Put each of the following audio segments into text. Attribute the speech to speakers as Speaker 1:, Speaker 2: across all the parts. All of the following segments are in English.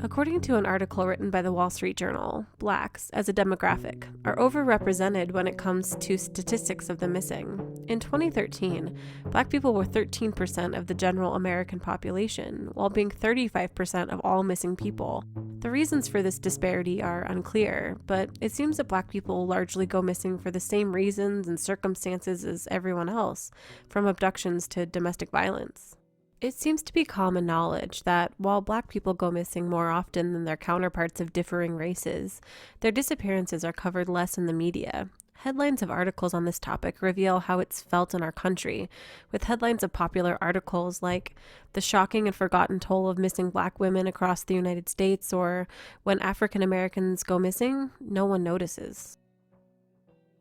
Speaker 1: According to an article written by the Wall Street Journal, blacks, as a demographic, are overrepresented when it comes to statistics of the missing. In 2013, black people were 13% of the general American population, while being 35% of all missing people. The reasons for this disparity are unclear, but it seems that black people largely go missing for the same reasons and circumstances as everyone else, from abductions to domestic violence. It seems to be common knowledge that while black people go missing more often than their counterparts of differing races, their disappearances are covered less in the media. Headlines of articles on this topic reveal how it's felt in our country, with headlines of popular articles like "The Shocking and Forgotten Toll of Missing Black Women Across the United States" or "When African Americans Go Missing, No One Notices."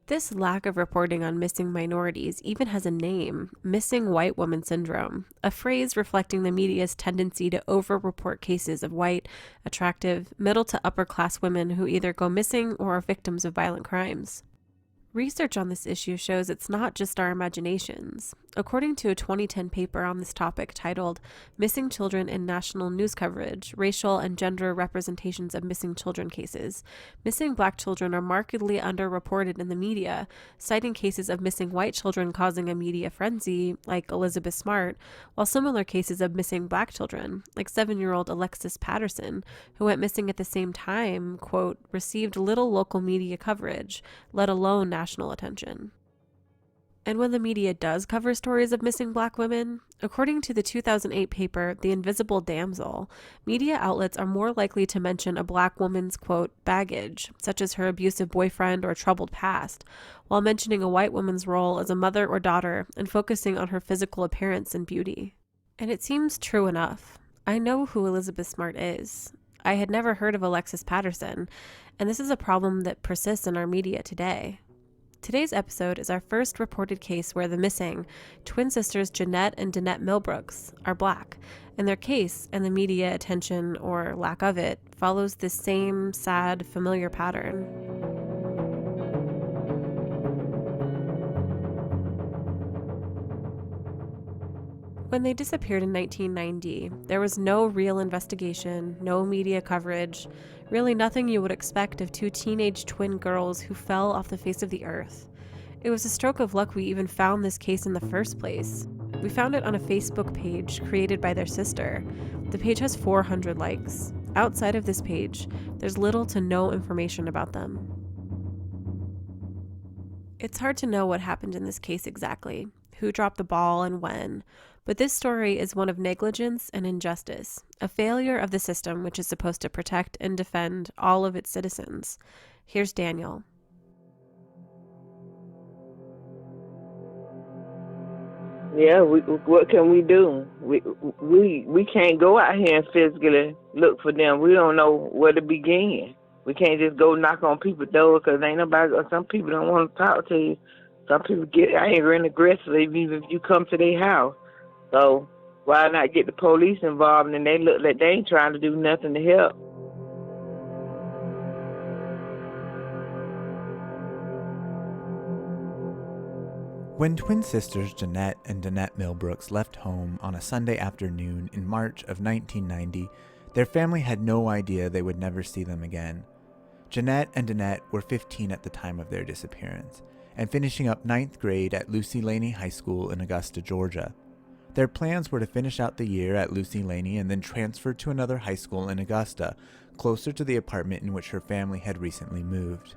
Speaker 1: This lack of reporting on missing minorities even has a name: missing white woman syndrome, a phrase reflecting the media's tendency to over-report cases of white, attractive, middle to upper class women who either go missing or are victims of violent crimes. Research on this issue shows it's not just our imaginations. According to a 2010 paper on this topic titled "Missing Children in National News Coverage, Racial and Gender Representations of Missing Children Cases," missing black children are markedly underreported in the media, citing cases of missing white children causing a media frenzy, like Elizabeth Smart, while similar cases of missing black children, like 7-year-old Alexis Patterson, who went missing at the same time, quote, received little local media coverage, let alone national attention. And when the media does cover stories of missing black women, according to the 2008 paper The Invisible Damsel, media outlets are more likely to mention a black woman's, quote, baggage, such as her abusive boyfriend or troubled past, while mentioning a white woman's role as a mother or daughter and focusing on her physical appearance and beauty. And it seems true enough. I know who Elizabeth Smart is. I had never heard of Alexis Patterson, and this is a problem that persists in our media today. Today's episode is our first reported case where the missing twin sisters Jeannette and Dannette Millbrooks are black, and their case and the media attention, or lack of it, follows this same sad, familiar pattern. When they disappeared in 1990, there was no real investigation, no media coverage, really nothing you would expect of two teenage twin girls who fell off the face of the earth. It was a stroke of luck we even found this case in the first place. We found it on a Facebook page created by their sister. The page has 400 likes. Outside of this page, there's little to no information about them. It's hard to know what happened in this case exactly, who dropped the ball and when, but this story is one of negligence and injustice, a failure of the system which is supposed to protect and defend all of its citizens. Here's Daniel.
Speaker 2: Yeah, what can we do? We can't go out here and physically look for them. We don't know where to begin. We can't just go knock on people's doors because ain't nobody. Some people don't want to talk to you. Some people get angry and aggressive even if you come to their house. So why not get the police involved and they look like they ain't trying to do nothing to help?
Speaker 3: When twin sisters Jeannette and Dannette Millbrooks left home on a Sunday afternoon in March of 1990, their family had no idea they would never see them again. Jeannette and Dannette were 15 at the time of their disappearance, and finishing up 9th grade at Lucy Laney High School in Augusta, Georgia. Their plans were to finish out the year at Lucy Laney and then transfer to another high school in Augusta, closer to the apartment in which her family had recently moved.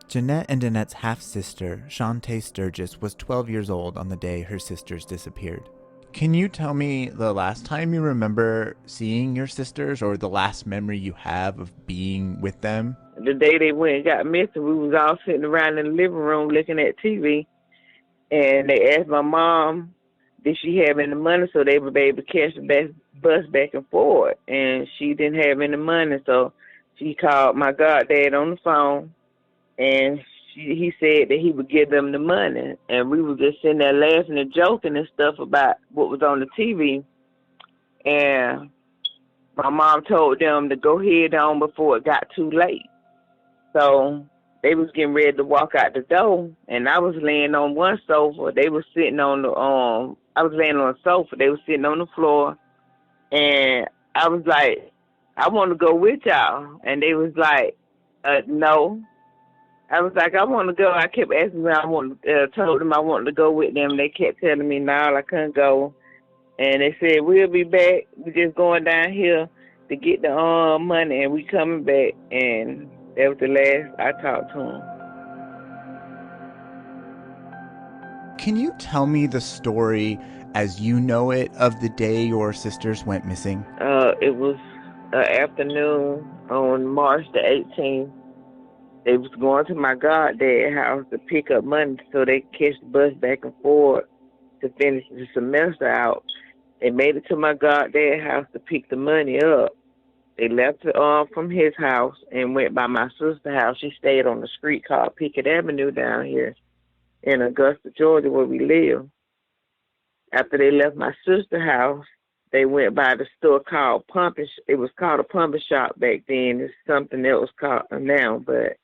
Speaker 3: Jeannette and Dannette's half-sister, Shanta Sturgis, was 12 years old on the day her sisters disappeared. Can you tell me the last time you remember seeing your sisters, or the last memory you have of being with them?
Speaker 2: The day they went and got missing, we was all sitting around in the living room looking at TV, and they asked my mom, did she have any money so they would be able to catch the bus back and forth? And she didn't have any money, so she called my goddad on the phone, and he said that he would give them the money. And we were just sitting there laughing and joking and stuff about what was on the TV. And my mom told them to go head on before it got too late. So they was getting ready to walk out the door, and I was laying on one sofa. They were sitting on the I was laying on a sofa. They were sitting on the floor, and I was like, I want to go with y'all. And they was like, no. I was like, I want to go. I kept asking them. Told them I wanted to go with them. They kept telling me, no, I couldn't go. And they said, we'll be back. We're just going down here to get the money, and we coming back. And that was the last I talked to them.
Speaker 3: Can you tell me the story as you know it of the day your sisters went missing?
Speaker 2: It was afternoon on March the 18th. They was going to my goddad's house to pick up money so they could catch the bus back and forth to finish the semester out. They made it to my goddad's house to pick the money up. They left from his house and went by my sister's house. She stayed on the street called Pickett Avenue down here in Augusta, Georgia, where we live. After they left my sister's house, they went by the store called Pumping. It was called a pumping shop back then. It's something else called now, but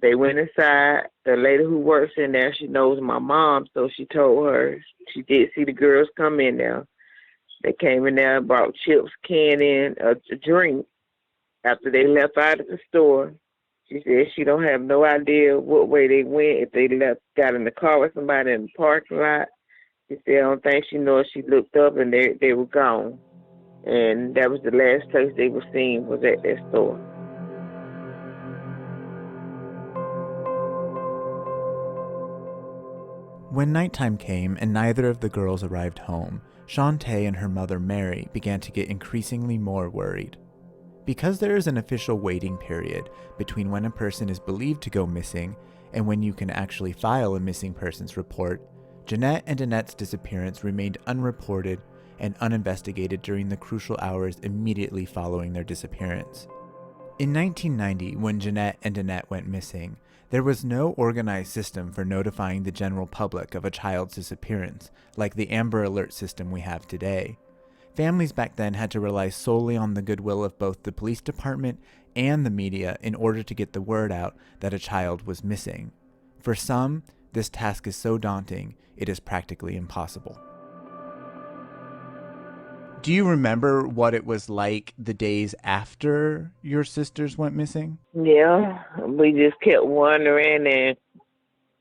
Speaker 2: they went inside. The lady who works in there, she knows my mom, so she told her she did see the girls come in there. They came in there and brought chips, candy, and a drink. After they left out of the store, she said she don't have no idea what way they went, if they got in the car with somebody in the parking lot. She said, I don't think she knows. She looked up and they were gone. And that was the last place they were seen, was at that store.
Speaker 3: When nighttime came and neither of the girls arrived home, Shanta and her mother Mary began to get increasingly more worried. Because there is an official waiting period between when a person is believed to go missing and when you can actually file a missing persons report, Jeannette and Dannette's disappearance remained unreported and uninvestigated during the crucial hours immediately following their disappearance. In 1990, when Jeannette and Dannette went missing, there was no organized system for notifying the general public of a child's disappearance, like the Amber Alert system we have today. Families back then had to rely solely on the goodwill of both the police department and the media in order to get the word out that a child was missing. For some, this task is so daunting, it is practically impossible. Do you remember what it was like the days after your sisters went missing?
Speaker 2: Yeah, we just kept wondering and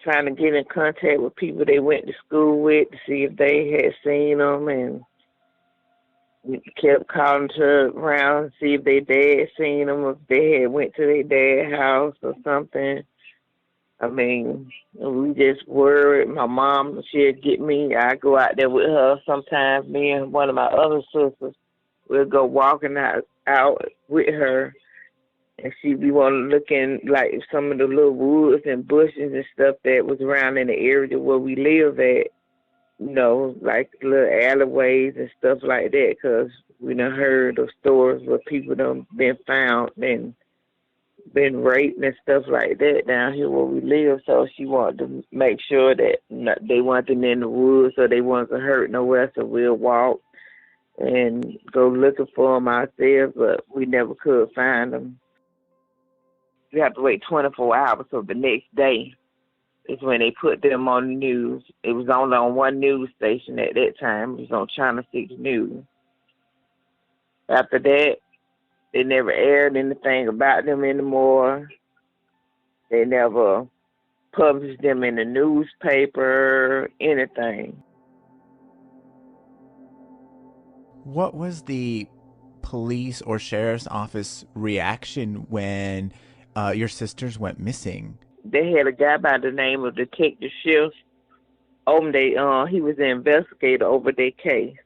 Speaker 2: trying to get in contact with people they went to school with to see if they had seen them, and we kept calling around to see if their dad seen them, if they had went to their dad's house or something. I mean, we just worried. My mom, she'd get me. I'd go out there with her sometimes. Me and one of my other sisters, we'd go walking out with her. And she'd be looking like some of the little woods and bushes and stuff that was around in the area where we live at. You know, like little alleyways and stuff like that, because we done heard of stories where people done been found and been raped and stuff like that down here where we live. So she wanted to make sure that they wasn't in the woods or they wasn't hurt nowhere, so we'll walk and go looking for them ourselves, but we never could find them. We have to wait 24 hours, so the next day is when they put them on the news. It was only on one news station at that time. It was on Channel 6 News. After that, they never aired anything about them anymore. They never published them in the newspaper, anything.
Speaker 3: What was the police or sheriff's office reaction when your sisters went missing?
Speaker 2: They had a guy by the name of Detective Schiff. He was the investigator over their case.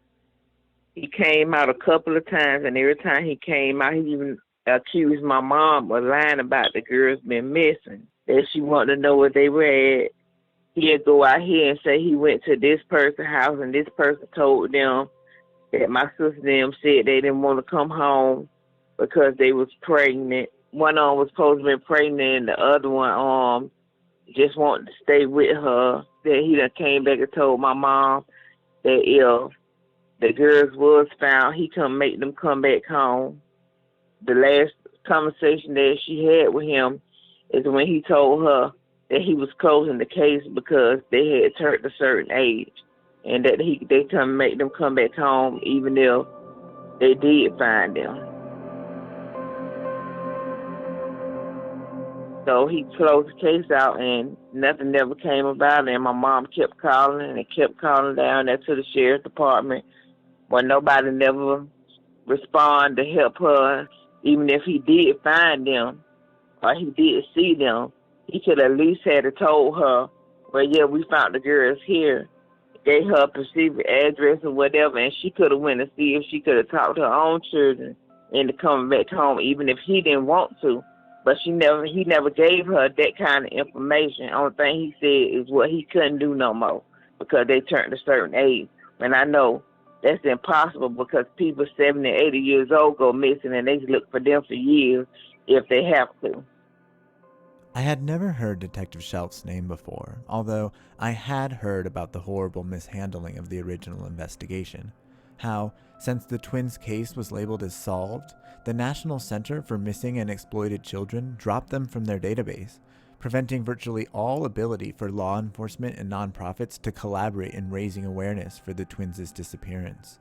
Speaker 2: He came out a couple of times, and every time he came out, he even accused my mom of lying about the girls being missing, that she wanted to know where they were at. He'd go out here and say he went to this person's house, and this person told them that my sister and them said they didn't want to come home because they was pregnant. One of them was supposed to be pregnant, and the other one just wanted to stay with her. Then he done came back and told my mom that if the girls was found, he couldn't make them come back home. The last conversation that she had with him is when he told her that he was closing the case because they had turned a certain age, and that they couldn't make them come back home even if they did find them. So he closed the case out, and nothing never came about it. And my mom kept calling and kept calling down there to the sheriff's department, but nobody never responded to help her. Even if he did find them or he did see them, he could at least have told her, well, yeah, we found the girls here, gave her a specific address or whatever, and she could have went to see if she could have talked to her own children into coming back home, even if he didn't want to. But he never gave her that kind of information. Only thing he said is what he couldn't do no more because they turned a certain age. And I know that's impossible because people 70, 80 years old go missing and they look for them for years if they have to.
Speaker 3: I had never heard Detective Shelf's name before, although I had heard about the horrible mishandling of the original investigation. How, since the twins' case was labeled as solved, the National Center for Missing and Exploited Children dropped them from their database, preventing virtually all ability for law enforcement and nonprofits to collaborate in raising awareness for the twins' disappearance.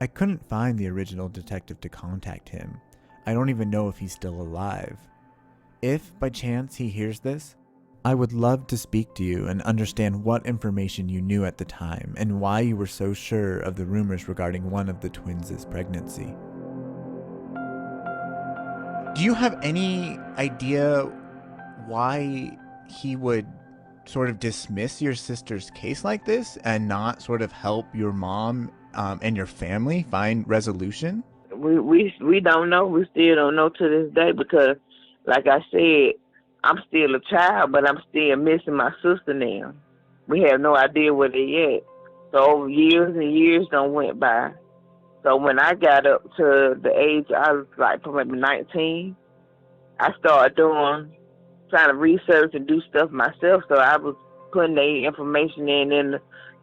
Speaker 3: I couldn't find the original detective to contact him. I don't even know if he's still alive. If, by chance, he hears this, I would love to speak to you and understand what information you knew at the time and why you were so sure of the rumors regarding one of the twins' pregnancy. Do you have any idea why he would sort of dismiss your sister's case like this and not sort of help your mom and your family find resolution?
Speaker 2: We don't know. We still don't know to this day because, like I said, I'm still a child, but I'm still missing my sister now. We have no idea where they at. So years and years done went by. So when I got up to the age, I was like probably 19, I started trying to research and do stuff myself. So I was putting the information in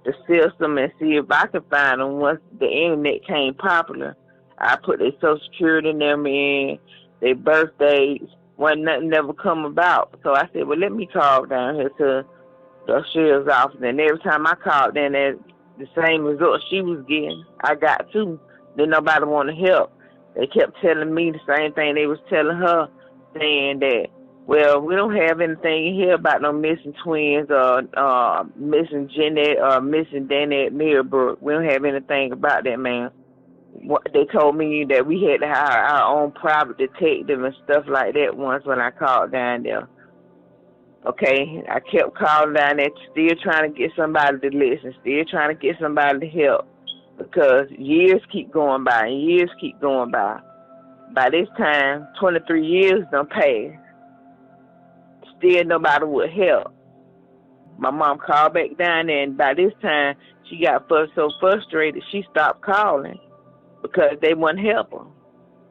Speaker 2: the system and see if I could find them once the internet came popular. I put their social security number in, their birthdays. Wasn't nothing never come about. So I said, well, let me call down here to the sheriff's office. And every time I called in, the same result she was getting, I got too. Then nobody want to help. They kept telling me the same thing they was telling her, saying that, well, we don't have anything here about no missing twins or missing Jeannette or missing Dannette Millbrook. We don't have anything about that, man. They told me that we had to hire our own private detective and stuff like that once when I called down there. Okay, I kept calling down there, still trying to get somebody to listen, still trying to get somebody to help because years keep going by and years keep going by. By this time, 23 years done passed. Still nobody would help. My mom called back down there, and by this time, she got so frustrated, she stopped calling because they wouldn't help her.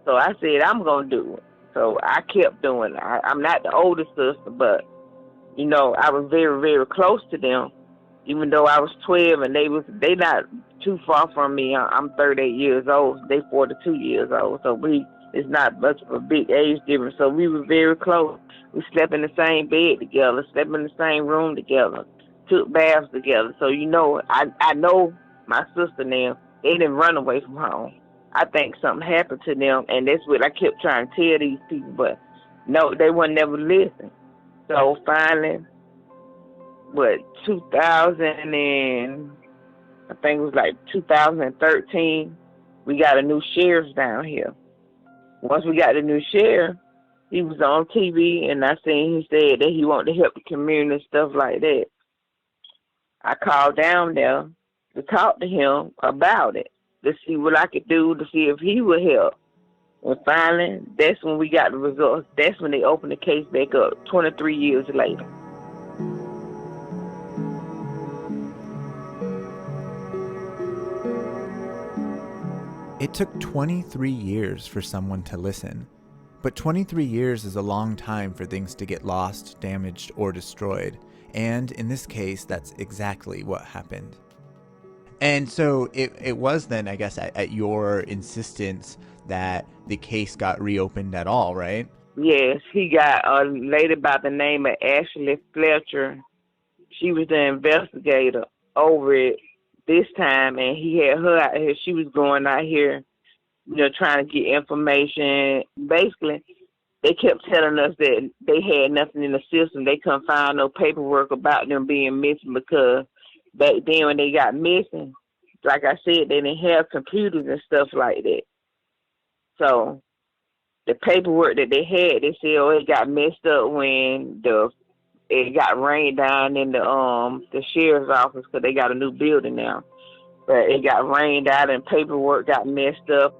Speaker 2: So I said, I'm going to do it. So I kept doing it. I'm not the oldest sister, but, you know, I was very, very close to them, even though I was 12, and they not too far from me. I'm 38 years old. They 42 years old. So it's not much of a big age difference. So we were very close. We slept in the same bed together, slept in the same room together, took baths together. So, you know, I know my sister now. They didn't run away from home. I think something happened to them, and that's what I kept trying to tell these people, but no, they would never listen. So finally, 2000 and I think it was like 2013, we got a new sheriff down here. Once we got the new sheriff, he was on TV, and I seen he said that he wanted to help the community and stuff like that. I called down there to talk to him about it, to see what I could do, to see if he would help. And finally, that's when we got the results. That's when they opened the case back up, 23 years later.
Speaker 3: It took 23 years for someone to listen. But 23 years is a long time for things to get lost, damaged, or destroyed. And in this case, that's exactly what happened. And so it was then, I guess, at your insistence that the case got reopened at all, right?
Speaker 2: Yes, he got a lady by the name of Ashley Fletcher. She was the investigator over it this time, and he had her out here. She was going out here, you know, trying to get information. Basically, they kept telling us that they had nothing in the system. They couldn't find no paperwork about them being missing because back then when they got missing, like I said, they didn't have computers and stuff like that. So the paperwork that they had, they said, oh, it got messed up when it got rained down in the sheriff's office because they got a new building now. But it got rained out and paperwork got messed up.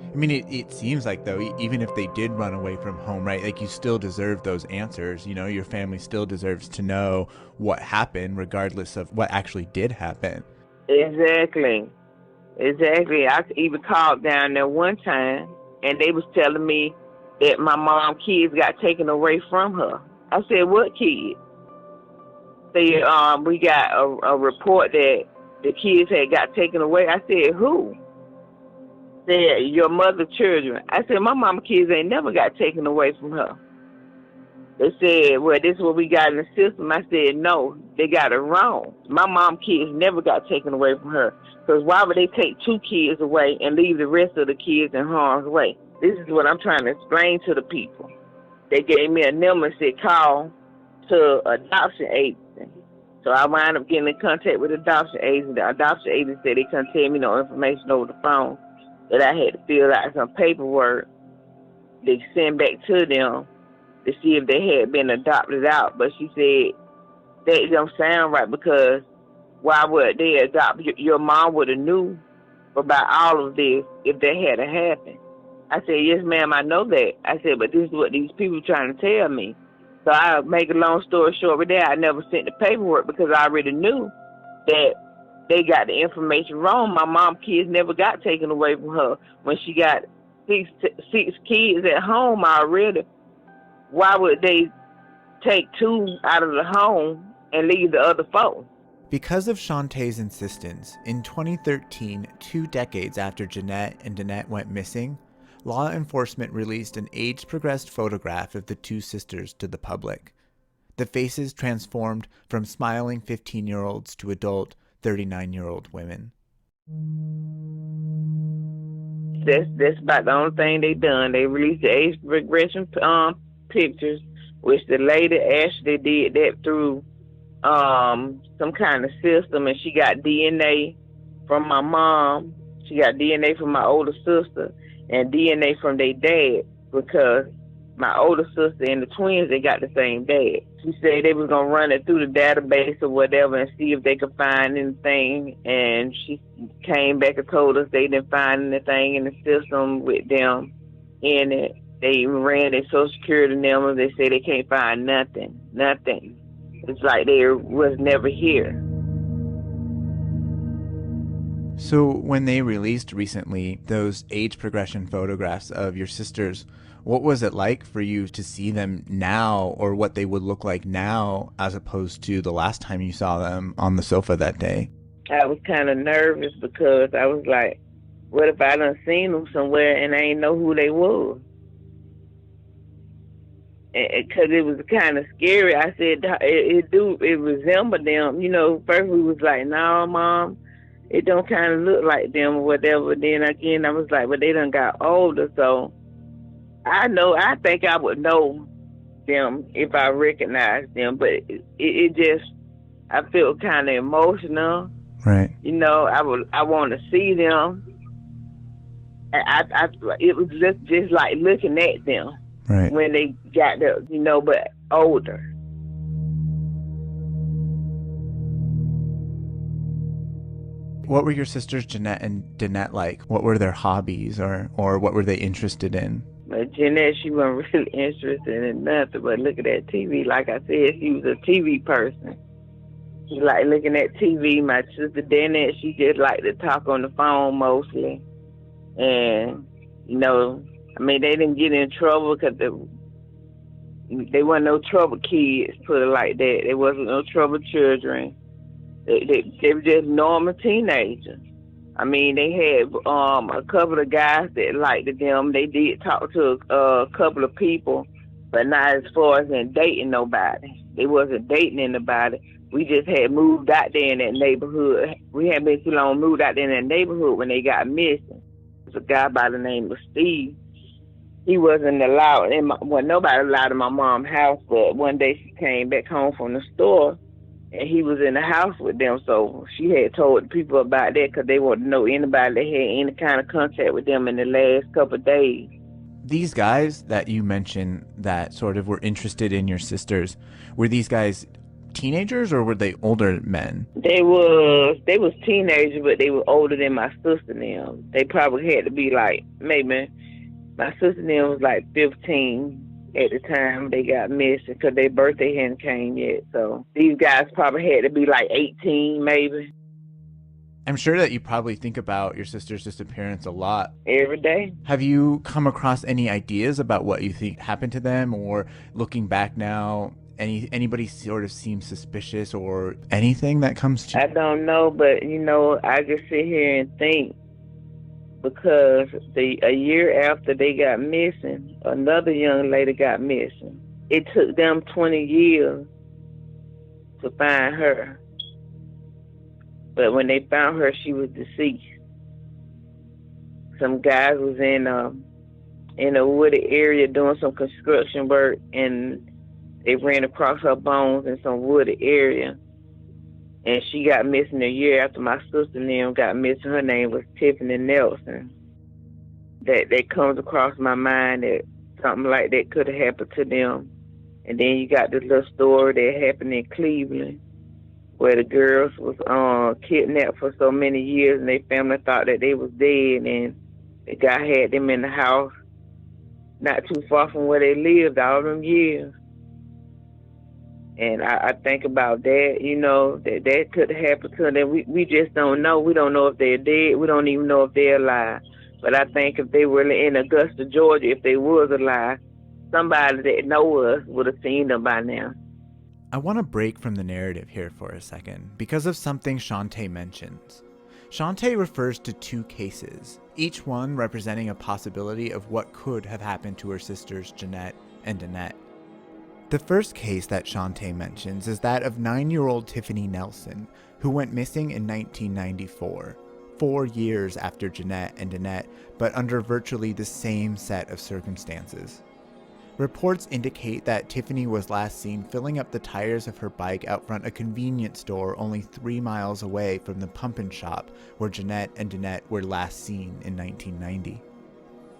Speaker 3: I mean, it seems like, though, even if they did run away from home, right, like you still deserve those answers. You know, your family still deserves to know what happened, regardless of what actually did happen.
Speaker 2: Exactly. I even called down there one time, and they was telling me that my mom kids got taken away from her. I said, what kids? They, we got a report that the kids had got taken away. I said, who? Said, your mother's children. I said, my mama kids ain't never got taken away from her. They said, well, this is what we got in the system. I said, no, they got it wrong. My mom kids never got taken away from her. Because why would they take 2 kids away and leave the rest of the kids in harm's way? This is what I'm trying to explain to the people. They gave me a number and said, call to adoption agency. So I wound up getting in contact with the adoption agency. The adoption agency said they couldn't tell me no information over the phone, that I had to fill out some paperwork to send back to them to see if they had been adopted out. But she said, that don't sound right because why would they adopt? Your mom would have knew about all of this if that had happened. I said, yes, ma'am, I know that. I said, but this is what these people are trying to tell me. So I make a long story short with that, I never sent the paperwork because I already knew that they got the information wrong. My mom kids never got taken away from her when she got six kids at home already. Why would they take 2 out of the home and leave the other 4?
Speaker 3: Because of Shanta's insistence, in 2013, 2 decades after Jeannette and Dannette went missing, law enforcement released an age-progressed photograph of the 2 sisters to the public. The faces transformed from smiling 15-year-olds to adult 39-year-old women.
Speaker 2: That's about the only thing they done. They released the age progression pictures, which the lady actually did that through some kind of system, and she got DNA from my mom. She got DNA from my older sister and DNA from their dad because my older sister and the twins, they got the same dad. She said they was going to run it through the database or whatever and see if they could find anything. And she came back and told us they didn't find anything in the system with them in it. They even ran their Social Security numbers. They say they can't find nothing. It's like they was never here.
Speaker 3: So when they released recently those age progression photographs of your sisters, what was it like for you to see them now, or what they would look like now as opposed to the last time you saw them on the sofa that day?
Speaker 2: I was kind of nervous because I was like, what if I done seen them somewhere and I ain't know who they was? Because it was kind of scary. I said, it resembled them. You know, first we was like, no, Mom, it don't kind of look like them or whatever. Then again, I was like, but they done got older, so I think I would know them if I recognized them. But it just, I feel kind of emotional.
Speaker 3: Right.
Speaker 2: You know, I want to see them. It was just like looking at them.
Speaker 3: Right.
Speaker 2: When they got the, you know, but older.
Speaker 3: What were your sisters Jeannette and Dannette like? What were their hobbies, or what were they interested in?
Speaker 2: But Jeannette, she wasn't really interested in nothing but looking at TV. Like I said, she was a TV person. She liked looking at TV. My sister Dannette, she just liked to talk on the phone mostly. And, you know, I mean, they didn't get in trouble because they weren't no trouble kids, put it like that. They wasn't no trouble children. They were just normal teenagers. I mean, they had a couple of guys that liked them. They did talk to a couple of people but not as far as in dating nobody. They wasn't dating anybody. We just had moved out there in that neighborhood. We hadn't been too long moved out there in that neighborhood when they got missing. It was a guy by the name of Steve. He wasn't allowed nobody allowed in my mom's house, but one day she came back home from the store and he was in the house with them. So she had told the people about that because they wanted to know anybody that had any kind of contact with them in the last couple of days.
Speaker 3: These guys that you mentioned that sort of were interested in your sisters, were these guys teenagers or were they older men?
Speaker 2: They was teenagers, but they were older than my sister and them. They probably had to be like, maybe, my sister and them was like 15 at the time they got missing because their birthday hadn't came yet. So these guys probably had to be like 18 maybe.
Speaker 3: I'm sure that you probably think about your sister's disappearance a lot.
Speaker 2: Every day.
Speaker 3: Have you come across any ideas about what you think happened to them, or looking back now, anybody sort of seems suspicious or anything that comes to you?
Speaker 2: I don't know, but I just sit here and think, because a year after they got missing, another young lady got missing. It took them 20 years to find her. But when they found her, she was deceased. Some guys was in a wooded area doing some construction work, and they ran across her bones in some wooded area. And she got missing a year after my sister and them got missing. Her name was Tiffany Nelson. That comes across my mind that something like that could have happened to them. And then you got this little story that happened in Cleveland, where the girls was kidnapped for so many years, and their family thought that they was dead, and the guy had them in the house not too far from where they lived all them years. And I think about that, that could have happened to them. We just don't know. We don't know if they're dead. We don't even know if they're alive. But I think if they were in Augusta, Georgia, if they was alive, somebody that know us would have seen them by now.
Speaker 3: I want to break from the narrative here for a second because of something Shanta mentions. Shanta refers to two cases, each one representing a possibility of what could have happened to her sisters Jeannette and Dannette. The first case that Shanta mentions is that of 9-year-old Tiffany Nelson, who went missing in 1994, 4 years after Jeannette and Dannette, but under virtually the same set of circumstances. Reports indicate that Tiffany was last seen filling up the tires of her bike out front a convenience store only 3 miles away from the pump-in shop where Jeannette and Dannette were last seen in 1990.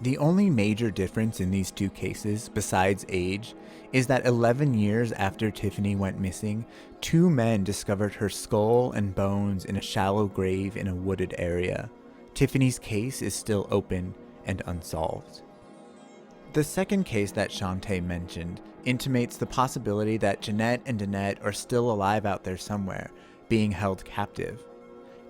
Speaker 3: The only major difference in these two cases, besides age, is that 11 years after Tiffany went missing, 2 men discovered her skull and bones in a shallow grave in a wooded area. Tiffany's case is still open and unsolved. The second case that Shanta mentioned intimates the possibility that Jeannette and Dannette are still alive out there somewhere, being held captive.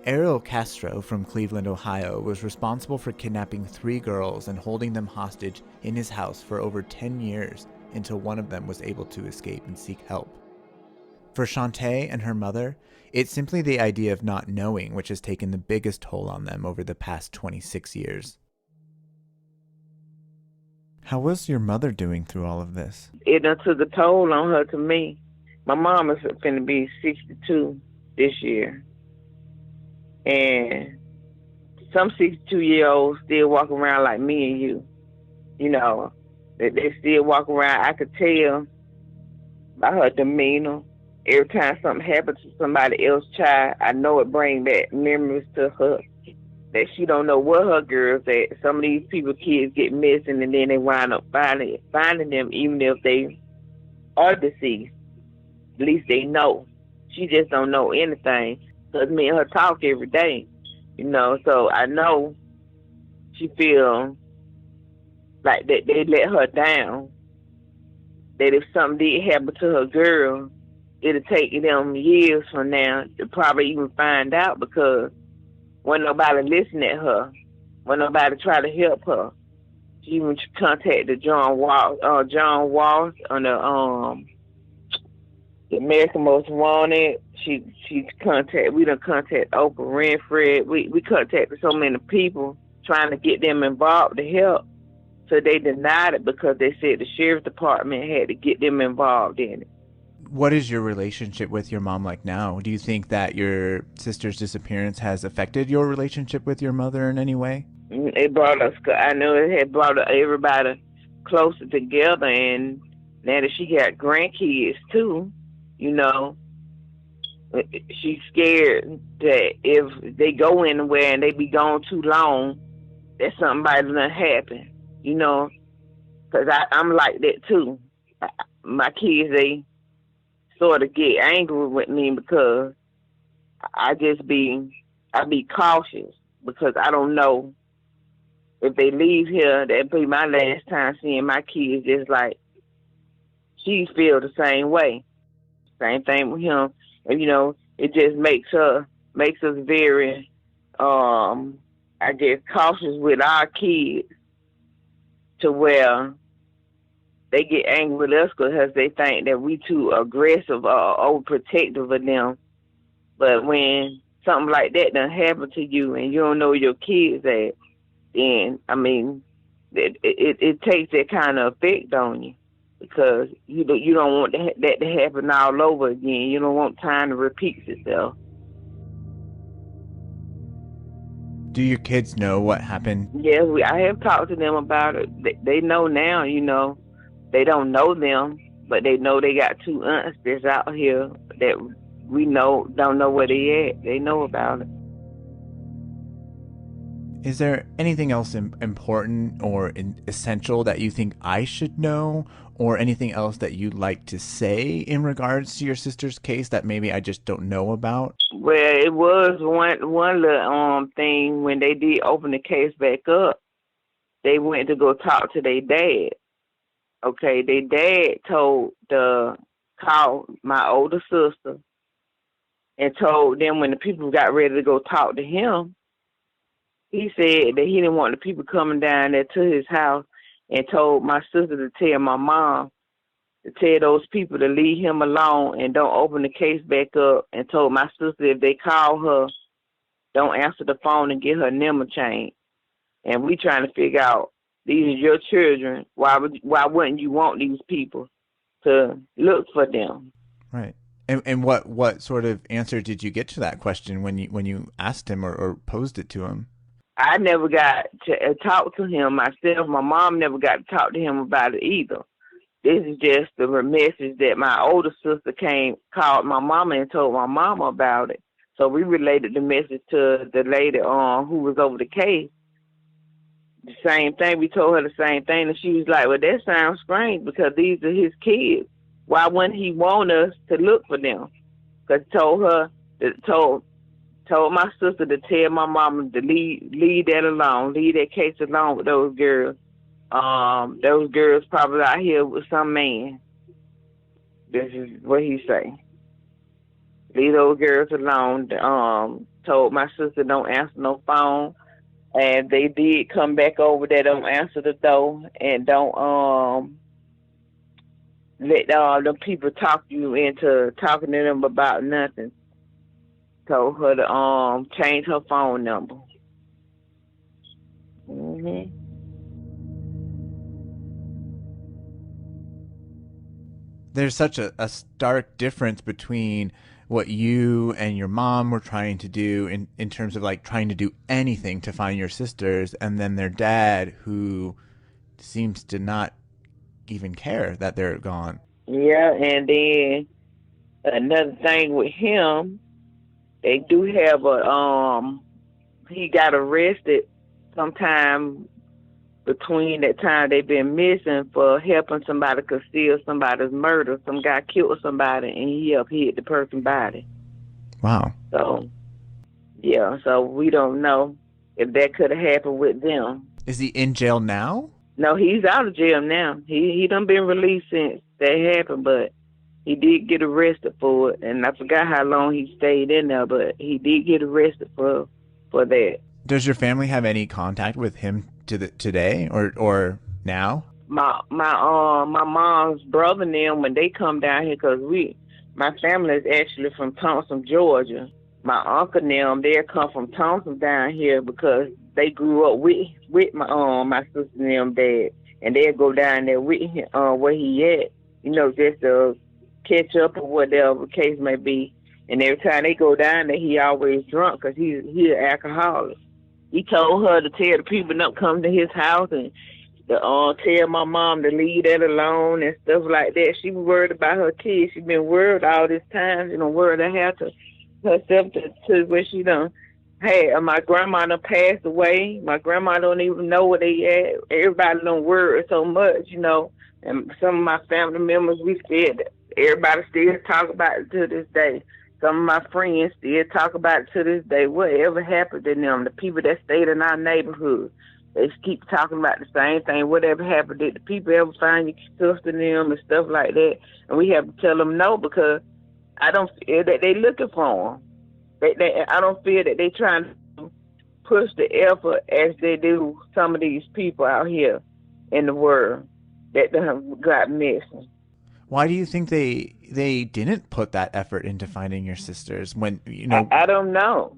Speaker 3: Ariel Castro from Cleveland, Ohio, was responsible for kidnapping 3 girls and holding them hostage in his house for over 10 years until one of them was able to escape and seek help. For Shanta and her mother, it's simply the idea of not knowing which has taken the biggest toll on them over the past 26 years. How was your mother doing through all of this?
Speaker 2: It done took a toll on her to me. My mom is finna be 62 this year. And some 62-year-olds still walk around like me and you. They still walk around. I could tell by her demeanor. Every time something happens to somebody else's child, I know it brings back memories to her. That she don't know where her girls at. Some of these kids get missing, and then they wind up finding them, even if they are deceased. At least they know. She just don't know anything. Because me and her talk every day, so I know she feel like that they let her down. That if something did happen to her girl, it'll take them years from now to probably even find out, because when nobody listen at her, when nobody try to help her. She even contacted John Walsh on the American Most Wanted. We done contact Oprah Winfrey. We contacted so many people trying to get them involved to help. So they denied it because they said the sheriff's department had to get them involved in it.
Speaker 3: What is your relationship with your mom like now? Do you think that your sister's disappearance has affected your relationship with your mother in any way?
Speaker 2: It brought us, I know it had brought everybody closer together, and now that she got grandkids too, you know, she's scared that if they go anywhere and they be gone too long, that somebody done happen, you know, because I'm like that too. My kids, they sort of get angry with me because I be cautious because I don't know if they leave here, that'd be my last time seeing my kids. Just like she feel the same way. Same thing with him. And, you know, it just makes us very, I guess, cautious with our kids to where they get angry with us because they think that we too aggressive or overprotective of them. But when something like that done happen to you and you don't know where your kids at, then, I mean, it takes that kind of effect on you because you don't want that to happen all over again. You don't want time to repeat itself.
Speaker 3: Do your kids know what happened?
Speaker 2: Yeah, I have talked to them about it. They know now, you know. They don't know them, but they know they got two aunts that's out here that we don't know where they at. They know about it.
Speaker 3: Is there anything else important or essential that you think I should know, or anything else that you'd like to say in regards to your sister's case that maybe I just don't know about?
Speaker 2: Well, it was one little thing when they did open the case back up. They went to go talk to their dad. Okay, their dad called my older sister and told them when the people got ready to go talk to him. He said that he didn't want the people coming down there to his house, and told my sister to tell my mom to tell those people to leave him alone and don't open the case back up, and told my sister if they call her, don't answer the phone and get her number changed. And we trying to figure out, these are your children. Why wouldn't you want these people to look for them?
Speaker 3: Right. And what sort of answer did you get to that question when you asked him or posed it to him?
Speaker 2: I never got to talk to him myself. My mom never got to talk to him about it either. This is just the message that my older sister called my mama and told my mama about it. So we related the message to the lady who was over the case. The same thing. We told her the same thing, and she was like, well, that sounds strange because these are his kids. Why wouldn't he want us to look for them? Because told my sister to tell my mama to leave that alone, leave that case alone with those girls. Those girls probably out here with some man. This is what he say. Leave those girls alone. Told my sister don't answer no phone. And they did come back over there, don't answer the door, and don't let the people talk you into talking to them about nothing. Told her to change her phone number. Mm-hmm.
Speaker 3: There's such a stark difference between what you and your mom were trying to do in terms of like trying to do anything to find your sisters, and then their dad, who seems to not even care that they're gone.
Speaker 2: Yeah, and then another thing with him, they do have he got arrested sometime between that time they've been missing for helping somebody conceal somebody's murder. Some guy killed somebody and he helped hid the person's body.
Speaker 3: Wow.
Speaker 2: So, yeah, so we don't know if that could have happened with them.
Speaker 3: Is he in jail now?
Speaker 2: No, he's out of jail now. He done been released since that happened, but he did get arrested for it. And I forgot how long he stayed in there, but he did get arrested for that.
Speaker 3: Does your family have any contact with him today or now?
Speaker 2: My mom's brother and them, when they come down here, because my family is actually from Thompson, Georgia. my uncle and them, they'll come from Thompson down here because they grew up with my sister and them dad, and they'll go down there with him, where he at, just to catch up or whatever the case may be. And every time they go down there, he always drunk because he's an alcoholic. He told her to tell the people not come to his house and to tell my mom to leave that alone and stuff like that. She was worried about her kids. She been worried all this time, worried to have to herself to where she done had. My grandma done passed away. My grandma don't even know where they at. Everybody done worried so much, And some of my family members, we said everybody still talk about it to this day. Some of my friends still talk about it to this day. Whatever happened to them, the people that stayed in our neighborhood, they keep talking about the same thing. Whatever happened, did the people ever find your sister and them and stuff like that? And we have to tell them no, because I don't feel that they looking for them. I don't feel that they trying to push the effort as they do some of these people out here in the world that done got missing.
Speaker 3: Why do you think they didn't put that effort into finding your sisters when,
Speaker 2: I don't know.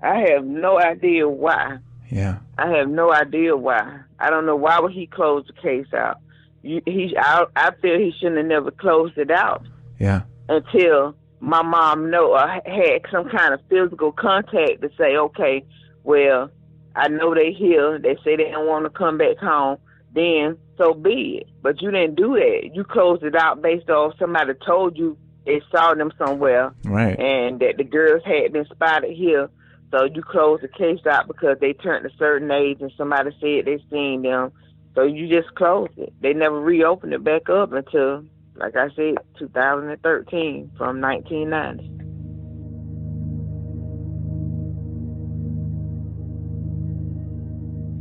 Speaker 2: I have no idea why.
Speaker 3: Yeah.
Speaker 2: I have no idea why. I don't know why would he close the case out. I feel he shouldn't have never closed it out.
Speaker 3: Yeah.
Speaker 2: Until my mom had some kind of physical contact to say, okay, well, I know they here. They say they don't want to come back home. Then so be it. But you didn't do that. You closed it out based off somebody told you they saw them somewhere.
Speaker 3: Right.
Speaker 2: And that the girls had been spotted here. So you closed the case out because they turned a certain age and somebody said they seen them. So you just closed it. They never reopened it back up until, like I said, 2013 from 1990.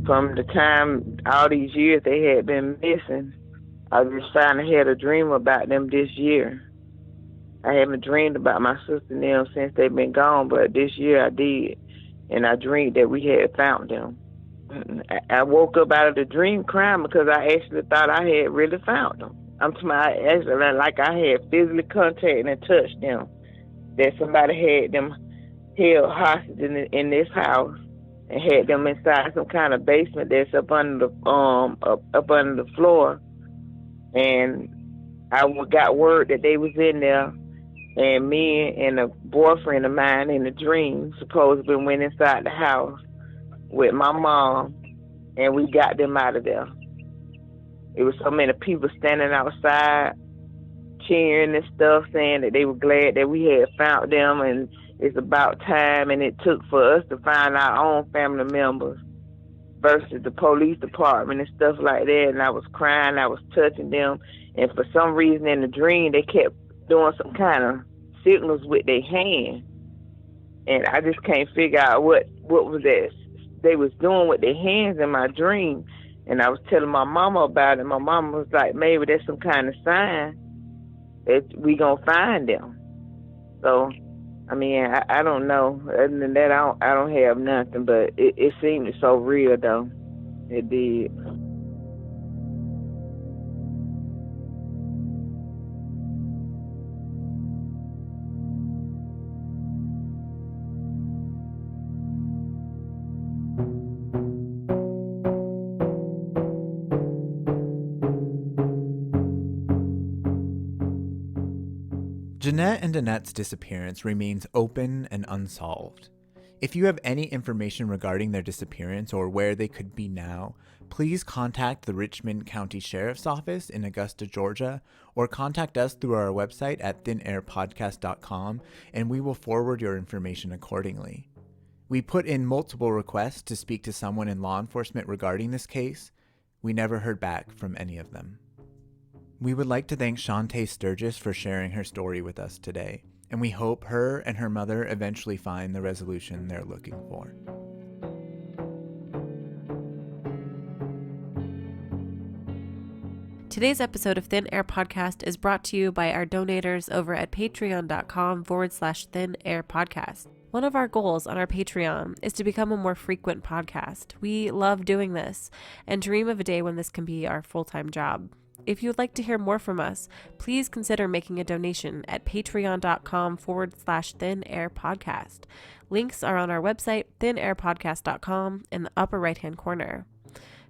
Speaker 2: From the time all these years they had been missing, I just finally had a dream about them this year. I haven't dreamed about my sister and them since they've been gone, but this year I did. And I dreamed that we had found them. I woke up out of the dream crying because I actually thought I had really found them. I'm talking about actually like I had physically contacted and touched them. That somebody had them held hostage in this house and had them inside some kind of basement that's up under the floor. And I got word that they was in there, and me and a boyfriend of mine in the dream supposedly went inside the house with my mom, and we got them out of there. It was so many people standing outside cheering and stuff, saying that they were glad that we had found them, and it's about time. And it took for us to find our own family members versus the police department and stuff like that. And I was crying, I was touching them, and for some reason in the dream they kept doing some kind of signals with their hand, and I just can't figure out what was that they was doing with their hands in my dream. And I was telling my mama about it. My mama was like, maybe that's some kind of sign that we gonna find them. So I mean, I don't know. Other than that, I don't have nothing. But it seemed so real, though. It did.
Speaker 3: Jeannette and Dannette's disappearance remains open and unsolved. If you have any information regarding their disappearance or where they could be now, please contact the Richmond County Sheriff's Office in Augusta, Georgia, or contact us through our website at thinairpodcast.com, and we will forward your information accordingly. We put in multiple requests to speak to someone in law enforcement regarding this case. We never heard back from any of them. We would like to thank Shanta Sturgis for sharing her story with us today, and we hope her and her mother eventually find the resolution they're looking for.
Speaker 1: Today's episode of Thin Air Podcast is brought to you by our donators over at patreon.com/Thin Air Podcast. One of our goals on our Patreon is to become a more frequent podcast. We love doing this and dream of a day when this can be our full-time job. If you'd like to hear more from us, please consider making a donation at patreon.com/thinairpodcast. Links are on our website, thinairpodcast.com, in the upper right-hand corner.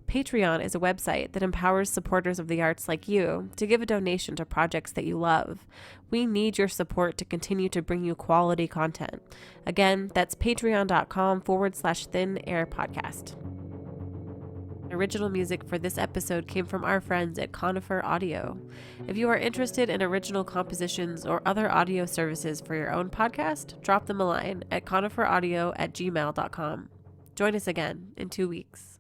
Speaker 1: Patreon is a website that empowers supporters of the arts like you to give a donation to projects that you love. We need your support to continue to bring you quality content. Again, that's patreon.com/thinairpodcast. Original music for this episode came from our friends at Conifer Audio. If you are interested in original compositions or other audio services for your own podcast, drop them a line at coniferaudio@gmail.com. Join us again in 2 weeks.